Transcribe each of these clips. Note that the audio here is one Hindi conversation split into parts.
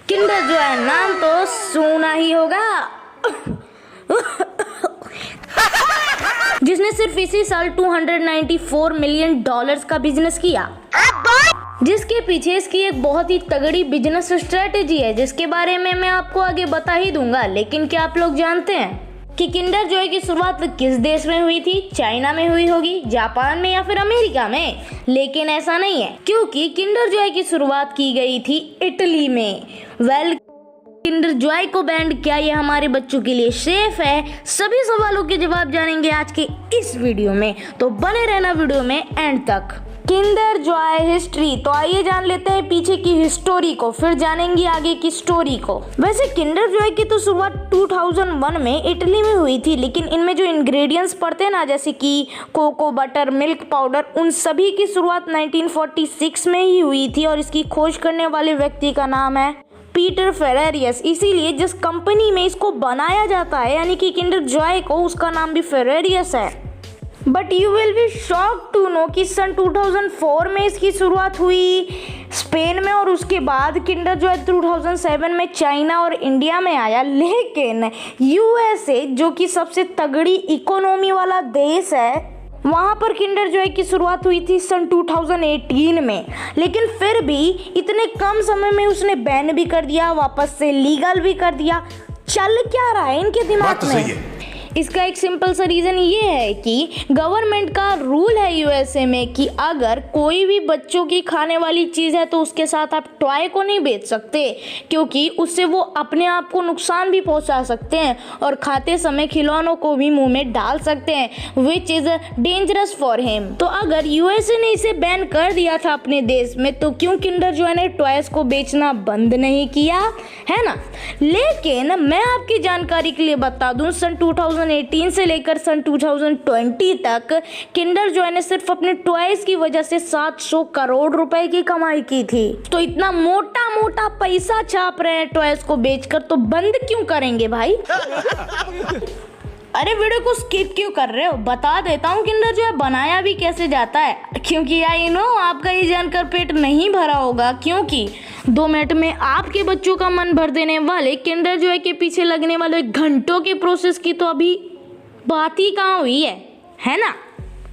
किंडर जॉय नाम तो सुना ही होगा, जिसने सिर्फ इसी साल $294 मिलियन का बिजनेस किया, जिसके पीछे इसकी एक बहुत ही तगड़ी बिजनेस स्ट्रेटेजी है, जिसके बारे में मैं आपको आगे बता ही दूंगा। लेकिन क्या आप लोग जानते हैं कि किंडर जॉय की शुरुआत किस देश में हुई थी? चाइना में हुई होगी, जापान में या फिर अमेरिका में? लेकिन ऐसा नहीं है, क्योंकि किंडर जॉय की शुरुआत की गई थी इटली में। किंडर जॉय को बैंड क्या ये हमारे बच्चों के लिए सेफ है? सभी सवालों के जवाब जानेंगे आज के इस वीडियो में, तो बने रहना वीडियो में एंड तक। किंडर जॉय हिस्ट्री, तो आइए जान लेते हैं पीछे की हिस्टोरी को, फिर जानेंगे आगे की स्टोरी को। वैसे किंडर जॉय की तो शुरुआत 2001 में इटली में हुई थी, लेकिन इनमें जो इंग्रेडिएंट्स पड़ते हैं ना, जैसे कि कोको बटर, मिल्क पाउडर, उन सभी की शुरुआत 1946 में ही हुई थी और इसकी खोज करने वाले व्यक्ति का नाम है पीटर फेरेरियस। इसीलिए जिस कंपनी में इसको बनाया जाता है यानी कि किंडर जॉय को, उसका नाम भी फेरेरियस है। But you will be shocked to know कि सन 2004 में इसकी शुरुआत हुई स्पेन में, और उसके बाद किंडर जॉय 2007 में चाइना और इंडिया में आया। लेकिन यूएसए, जो कि सबसे तगड़ी इकोनॉमी वाला देश है, वहाँ पर किंडर जॉय की शुरुआत हुई थी सन 2018 में। लेकिन फिर भी इतने कम समय में उसने बैन भी कर दिया, वापस से लीगल भी कर दिया। चल क्या रहा है इनके दिमाग में? इसका एक सिंपल सा रीज़न ये है कि गवर्नमेंट का रूल है यूएसए में कि अगर कोई भी बच्चों की खाने वाली चीज़ है तो उसके साथ आप टॉय को नहीं बेच सकते, क्योंकि उससे वो अपने आप को नुकसान भी पहुंचा सकते हैं और खाते समय खिलौनों को भी मुंह में डाल सकते हैं, which is dangerous for him. तो अगर यूएसए ने इसे बैन कर दिया था अपने देश में, तो क्यों किंडर जॉय ने टॉयज को बेचना बंद नहीं किया, है ना? लेकिन मैं आपकी जानकारी के लिए बता दूं, सन 2018 से लेकर सन 2020 तक किंडर जॉय ने सिर्फ अपने टॉयज की वजह से 700 करोड़ रुपए की कमाई की थी। तो इतना मोटा मोटा पैसा छाप रहे हैं टॉयज को बेचकर, तो बंद क्यों करेंगे भाई? अरे वीडियो को स्किप क्यों कर रहे हो? बता देता हूँ किंडर जॉय बनाया भी कैसे जाता है, क्योंकि आई नो आपका ये जानकर पेट नहीं भरा होगा, क्योंकि 2 मिनट में आपके बच्चों का मन भर देने वाले किंडर जॉय के पीछे लगने वाले घंटों के प्रोसेस की तो अभी बात ही कहाँ हुई है ना?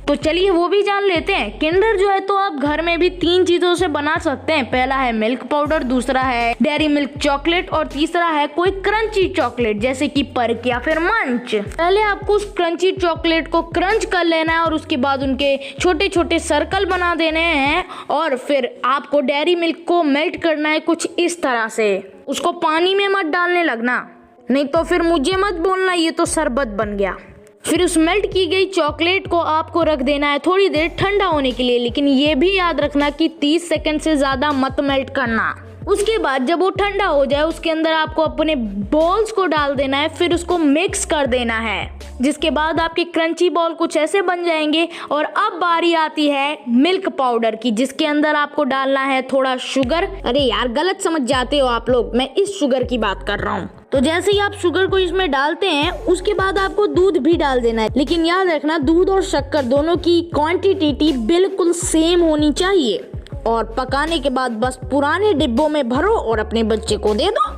तो चलिए वो भी जान लेते हैं। किंडर जॉय तो आप घर में भी 3 चीजों से बना सकते हैं। पहला है मिल्क पाउडर, दूसरा है डेयरी मिल्क चॉकलेट और तीसरा है कोई क्रंची चॉकलेट, जैसे कि पर्क या फिर मंच। पहले आपको उस क्रंची चॉकलेट को क्रंच कर लेना है और उसके बाद उनके छोटे छोटे सर्कल बना देने हैं, और फिर आपको डेयरी मिल्क को मेल्ट करना है कुछ इस तरह से। उसको पानी में मत डालने लगना, नहीं तो फिर मुझे मत बोलना ये तो शरबत बन गया। फिर उस मेल्ट की गई चॉकलेट को आपको रख देना है थोड़ी देर ठंडा होने के लिए, लेकिन ये भी याद रखना कि 30 सेकंड से ज़्यादा मत मेल्ट करना। उसके बाद जब वो ठंडा हो जाए, उसके अंदर आपको अपने बॉल्स को डाल देना है, फिर उसको मिक्स कर देना है, जिसके बाद आपके क्रंची बॉल कुछ ऐसे बन जाएंगे। और अब बारी आती है मिल्क पाउडर की, जिसके अंदर आपको डालना है थोड़ा शुगर। अरे यार गलत समझ जाते हो आप लोग, मैं इस शुगर की बात कर रहा हूँ। तो जैसे ही आप शुगर को इसमें डालते हैं, उसके बाद आपको दूध भी डाल देना है, लेकिन याद रखना दूध और शक्कर दोनों की क्वांटिटी बिल्कुल सेम होनी चाहिए। और पकाने के बाद बस पुराने डिब्बों में भरो और अपने बच्चे को दे दो।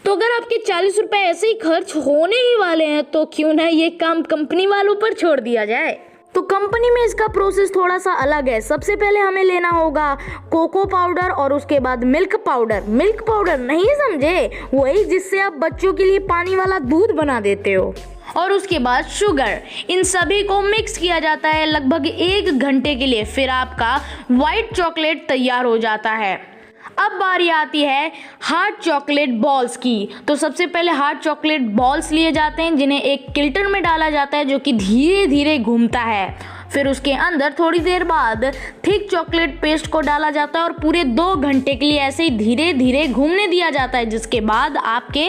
तो अगर आपके 40 रुपए ऐसे ही खर्च होने ही वाले हैं, तो क्यों ना ये काम कंपनी वालों पर छोड़ दिया जाए। तो कंपनी में इसका प्रोसेस थोड़ा सा अलग है। सबसे पहले हमें लेना होगा कोको पाउडर और उसके बाद मिल्क पाउडर। मिल्क पाउडर नहीं समझे, वही जिससे आप बच्चों के लिए पानी वाला दूध बना देते हो। और उसके बाद शुगर। इन सभी को मिक्स किया जाता है लगभग 1 घंटे के लिए, फिर आपका व्हाइट चॉकलेट तैयार हो जाता है। अब बारी आती है हार्ड चॉकलेट बॉल्स की। तो सबसे पहले हार्ड चॉकलेट बॉल्स लिए जाते हैं, जिन्हें एक किल्टर में डाला जाता है जो कि धीरे धीरे घूमता है। फिर उसके अंदर थोड़ी देर बाद थिक चॉकलेट पेस्ट को डाला जाता है और पूरे 2 घंटे के लिए ऐसे ही धीरे धीरे घूमने दिया जाता है, जिसके बाद आपके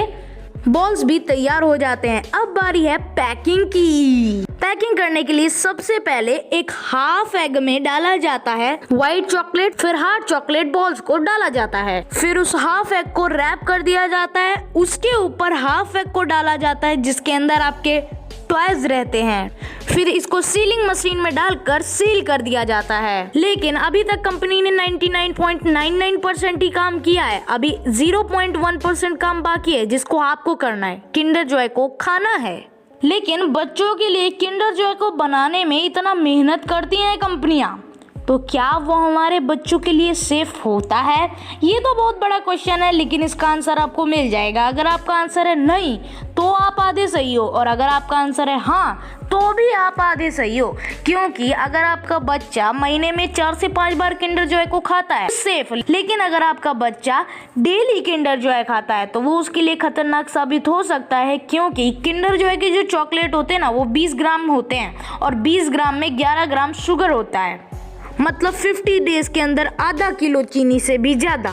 बॉल्स भी तैयार हो जाते हैं। अब बारी है पैकिंग की। पैकिंग करने के लिए सबसे पहले एक हाफ एग में डाला जाता है व्हाइट चॉकलेट, फिर हार्ड चॉकलेट बॉल्स को डाला जाता है, फिर उस हाफ एग को रैप कर दिया जाता है। उसके ऊपर हाफ एग को डाला जाता है, जिसके अंदर आपके टॉयज रहते हैं। फिर इसको सीलिंग मशीन में डालकर सील कर दिया जाता है। लेकिन अभी तक कंपनी ने 99.99% ही काम किया है। अभी 0.1% काम बाकी है जिसको आपको करना है, किंडर जॉय को खाना है। लेकिन बच्चों के लिए किंडर जॉय को बनाने में इतना मेहनत करती हैं कंपनियां, तो क्या वो हमारे बच्चों के लिए सेफ होता है? ये तो बहुत बड़ा क्वेश्चन है, लेकिन इसका आंसर आपको मिल जाएगा। अगर आपका आंसर है नहीं तो आप आधे सही हो, और अगर आपका आंसर है हाँ तो भी आप आधे सही हो। क्योंकि अगर आपका बच्चा महीने में 4 से 5 बार किंडर जॉय को खाता है सेफ, लेकिन अगर आपका बच्चा डेली किंडर जॉय खाता है तो वो उसके लिए खतरनाक साबित हो सकता है। क्योंकि किंडर जॉय के जो चॉकलेट होते हैं ना, वो 20 ग्राम होते हैं और 20 ग्राम में 11 ग्राम शुगर होता है, मतलब 50 डेज के अंदर आधा किलो चीनी से भी ज्यादा।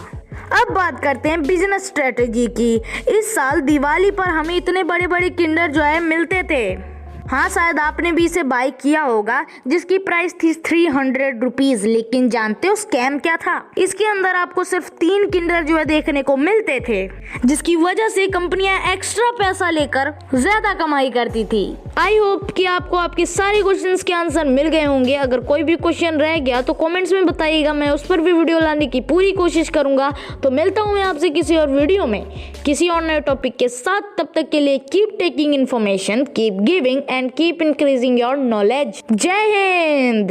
अब बात करते हैं बिजनेस स्ट्रेटेजी की। इस साल दिवाली पर हमें इतने बड़े बड़े किंडर जॉय मिलते थे। हाँ, शायद आपने भी इसे बाय किया होगा, जिसकी प्राइस थी 300 रुपीज। लेकिन जानते हो स्कैम क्या था? इसके अंदर आपको सिर्फ 3 किंडर जॉय देखने को मिलते थे, जिसकी वजह से कंपनियां एक्स्ट्रा पैसा लेकर ज्यादा कमाई करती थी। आई होप कि आपको आपके सारे क्वेश्चंस के आंसर मिल गए होंगे। अगर कोई भी क्वेश्चन रह गया तो कमेंट्स में बताइएगा, मैं उस पर भी वीडियो लाने की पूरी कोशिश करूंगा। तो मिलता हूं मैं आपसे किसी और वीडियो में किसी और नए टॉपिक के साथ। तब तक के लिए keep taking information, keep giving and keep increasing your knowledge. Jai Hind!